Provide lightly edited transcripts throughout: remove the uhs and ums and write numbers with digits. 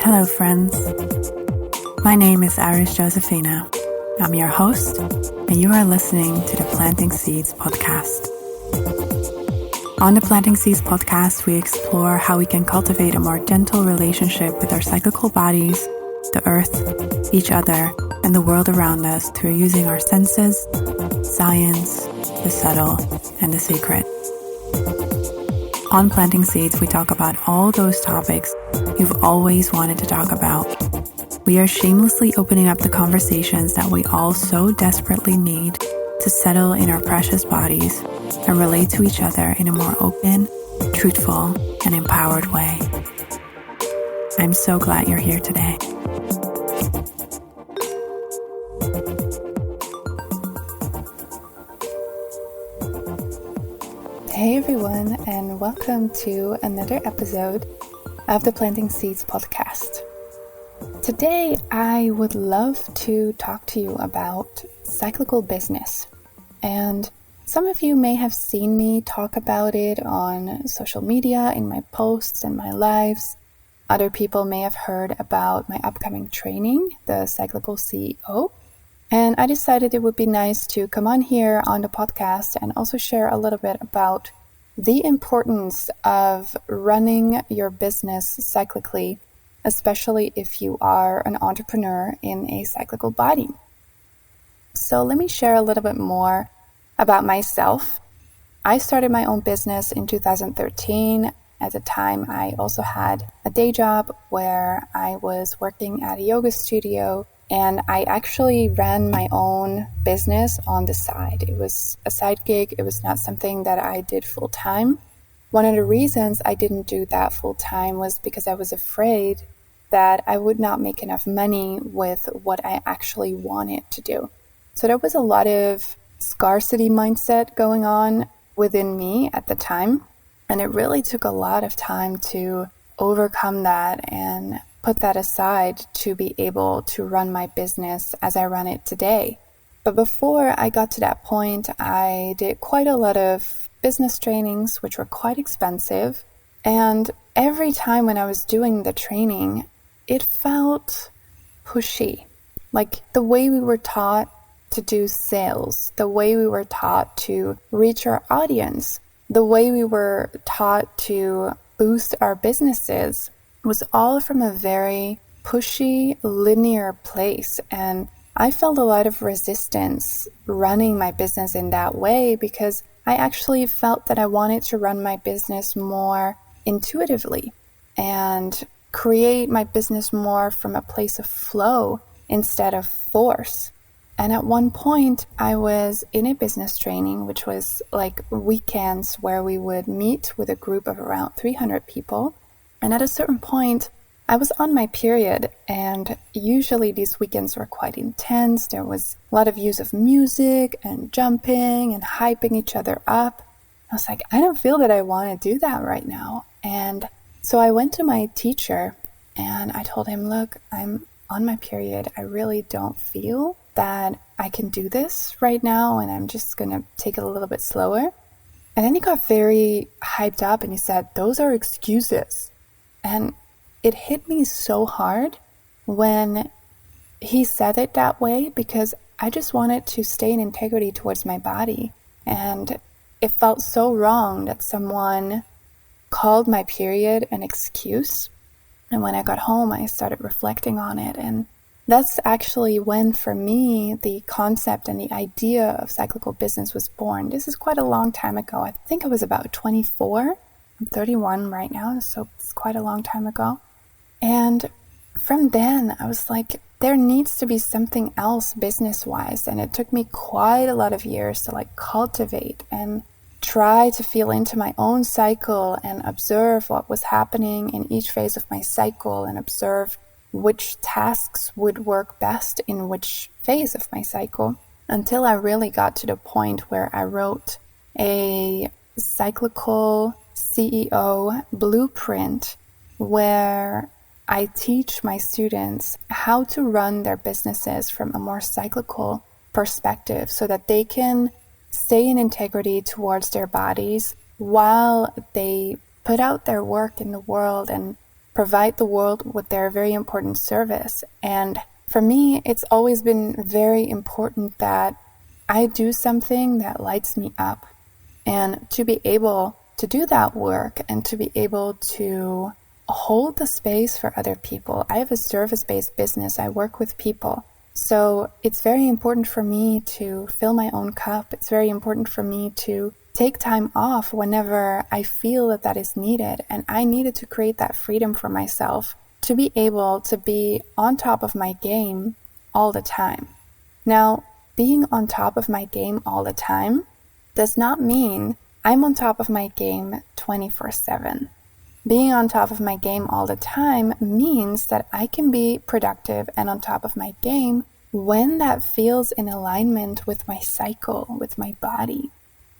Hello, friends. My name is Iris Josephina. I'm your host, and you are listening to the Planting Seeds podcast. On the Planting Seeds podcast, we explore how we can cultivate a more gentle relationship with our cyclical bodies, the earth, each other, and the world around us through using our senses, science, the subtle, and the sacred. On Planting Seeds, we talk about all those topics you've always wanted to talk about. We are shamelessly opening up the conversations that we all so desperately need to settle in our precious bodies and relate to each other in a more open, truthful, and empowered way. I'm so glad you're here today. Hey everyone, and welcome to another episode of the Planting Seeds podcast. Today, I would love to talk to you about cyclical business. And some of you may have seen me talk about it on social media, in my posts and my lives. Other people may have heard about my upcoming training, the Cyclical CEO. And I decided it would be nice to come on here on the podcast and also share a little bit about the importance of running your business cyclically, especially if you are an entrepreneur in a cyclical body. So let me share a little bit more about myself. I started my own business in 2013. At the time, I also had a day job where I was working at a yoga studio, and I actually ran my own business on the side. It was a side gig. It was not something that I did full time. One of the reasons I didn't do that full time was because I was afraid that I would not make enough money with what I actually wanted to do. So there was a lot of scarcity mindset going on within me at the time. And it really took a lot of time to overcome that and put that aside to be able to run my business as I run it today. But before I got to that point, I did quite a lot of business trainings, which were quite expensive. And every time when I was doing the training, it felt pushy. Like the way we were taught to do sales, the way we were taught to reach our audience, the way we were taught to boost our businesses was all from a very pushy, linear place. And I felt a lot of resistance running my business in that way because I actually felt that I wanted to run my business more intuitively and create my business more from a place of flow instead of force. And at one point, I was in a business training, which was like weekends where we would meet with a group of around 300 people. And at a certain point, I was on my period, and usually these weekends were quite intense. There was a lot of use of music and jumping and hyping each other up. I was like, I don't feel that I want to do that right now. And so I went to my teacher and I told him, look, I'm on my period. I really don't feel that I can do this right now, and I'm just going to take it a little bit slower. And then he got very hyped up and he said, those are excuses. And it hit me so hard when he said it that way because I just wanted to stay in integrity towards my body. And it felt so wrong that someone called my period an excuse. And when I got home, I started reflecting on it. And that's actually when, for me, the concept and the idea of cyclical business was born. This is quite a long time ago. I think I was about 24. I'm 31 right now, so it's quite a long time ago. And from then, I was like, there needs to be something else business-wise. And it took me quite a lot of years to cultivate and try to feel into my own cycle and observe what was happening in each phase of my cycle and observe which tasks would work best in which phase of my cycle, until I really got to the point where I wrote a cyclical CEO blueprint where I teach my students how to run their businesses from a more cyclical perspective so that they can stay in integrity towards their bodies while they put out their work in the world and provide the world with their very important service. And for me, it's always been very important that I do something that lights me up. And to be able to do that work and to be able to hold the space for other people. I have a service-based business. I work with people. So it's very important for me to fill my own cup. It's very important for me to take time off whenever I feel that that is needed. And I needed to create that freedom for myself to be able to be on top of my game all the time. Now, being on top of my game all the time does not mean I'm on top of my game 24/7. Being on top of my game all the time means that I can be productive and on top of my game when that feels in alignment with my cycle, with my body.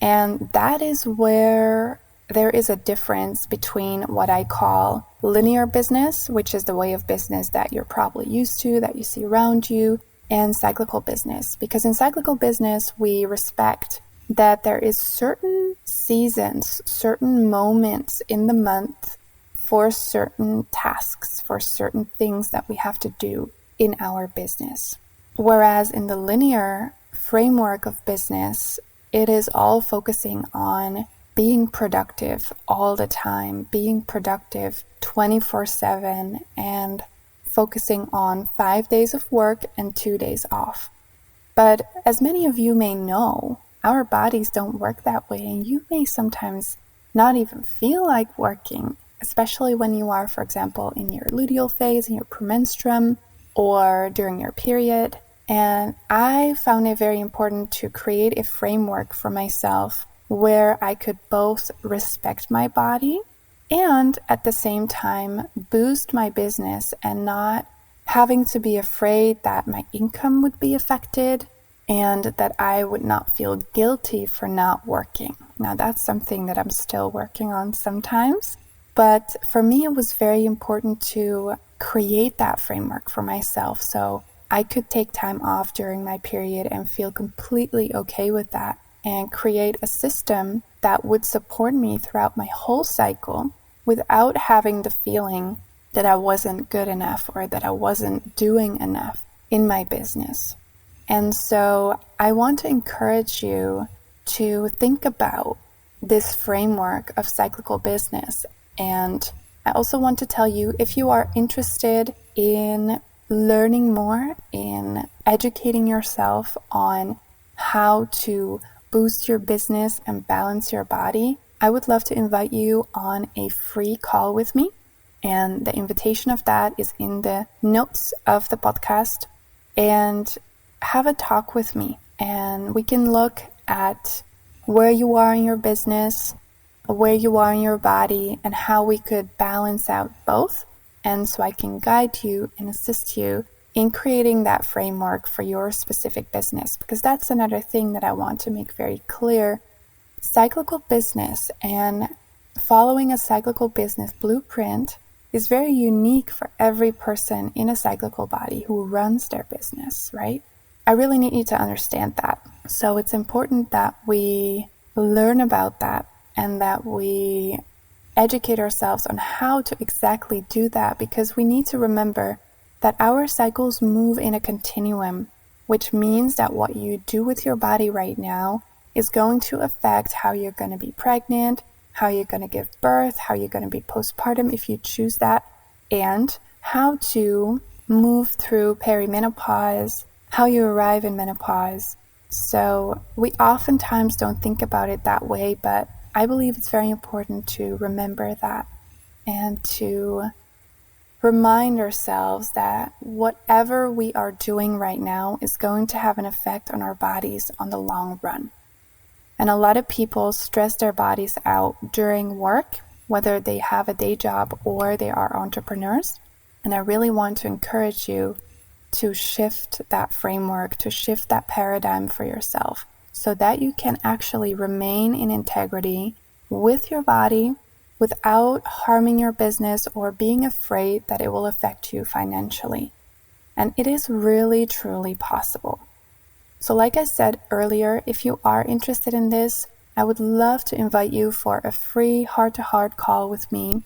And that is where there is a difference between what I call linear business, which is the way of business that you're probably used to, that you see around you, and cyclical business. Because in cyclical business, we respect that there is certain seasons, certain moments in the month for certain tasks, for certain things that we have to do in our business. Whereas in the linear framework of business, it is all focusing on being productive all the time, being productive 24/7, and focusing on 5 days of work and 2 days off. But as many of you may know, our bodies don't work that way, and you may sometimes not even feel like working, especially when you are, for example, in your luteal phase, in your premenstruum, or during your period. And I found it very important to create a framework for myself where I could both respect my body and at the same time boost my business and not having to be afraid that my income would be affected and that I would not feel guilty for not working. Now, that's something that I'm still working on sometimes. But for me, it was very important to create that framework for myself so I could take time off during my period and feel completely okay with that and create a system that would support me throughout my whole cycle without having the feeling that I wasn't good enough or that I wasn't doing enough in my business. And so I want to encourage you to think about this framework of cyclical business. And I also want to tell you, if you are interested in learning more, in educating yourself on how to boost your business and balance your body, I would love to invite you on a free call with me. And the invitation of that is in the notes of the podcast. And have a talk with me. And we can look at where you are in your business, where you are in your body, and how we could balance out both. And so I can guide you and assist you in creating that framework for your specific business. Because that's another thing that I want to make very clear. Cyclical business and following a cyclical business blueprint is very unique for every person in a cyclical body who runs their business, right? I really need you to understand that. So it's important that we learn about that and that we educate ourselves on how to exactly do that, because we need to remember that our cycles move in a continuum, which means that what you do with your body right now is going to affect how you're going to be pregnant, how you're going to give birth, how you're going to be postpartum if you choose that, and how to move through perimenopause, how you arrive in menopause. So we oftentimes don't think about it that way, but I believe it's very important to remember that and to remind ourselves that whatever we are doing right now is going to have an effect on our bodies on the long run. And a lot of people stress their bodies out during work, whether they have a day job or they are entrepreneurs. And I really want to encourage you to shift that framework, to shift that paradigm for yourself so that you can actually remain in integrity with your body without harming your business or being afraid that it will affect you financially. And it is really, truly possible. So like I said earlier, if you are interested in this, I would love to invite you for a free heart-to-heart call with me.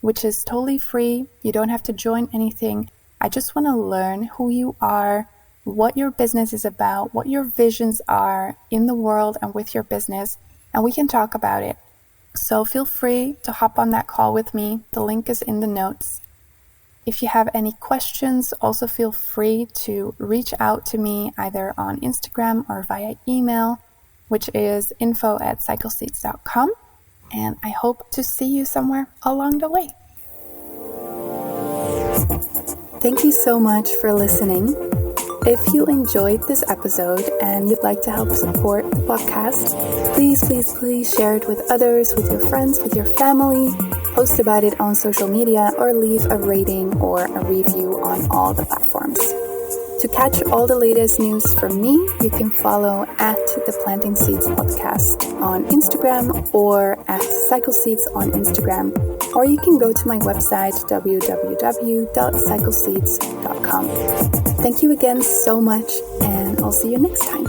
which is totally free. You don't have to join anything. I just want to learn who you are, what your business is about, what your visions are in the world and with your business, and we can talk about it. So feel free to hop on that call with me. The link is in the notes. If you have any questions, also feel free to reach out to me either on Instagram or via email, which is info@cycleseeds.com. And I hope to see you somewhere along the way. Thank you so much for listening. If you enjoyed this episode and you'd like to help support the podcast, please share it with others, with your friends, with your family, post about it on social media, or leave a rating or a review on all the platforms. To catch all the latest news from me, you can follow @The Planting Seeds Podcast on Instagram or @CycleSeeds on Instagram, or you can go to my website www.cycleseeds.com. Thank you again so much, and I'll see you next time.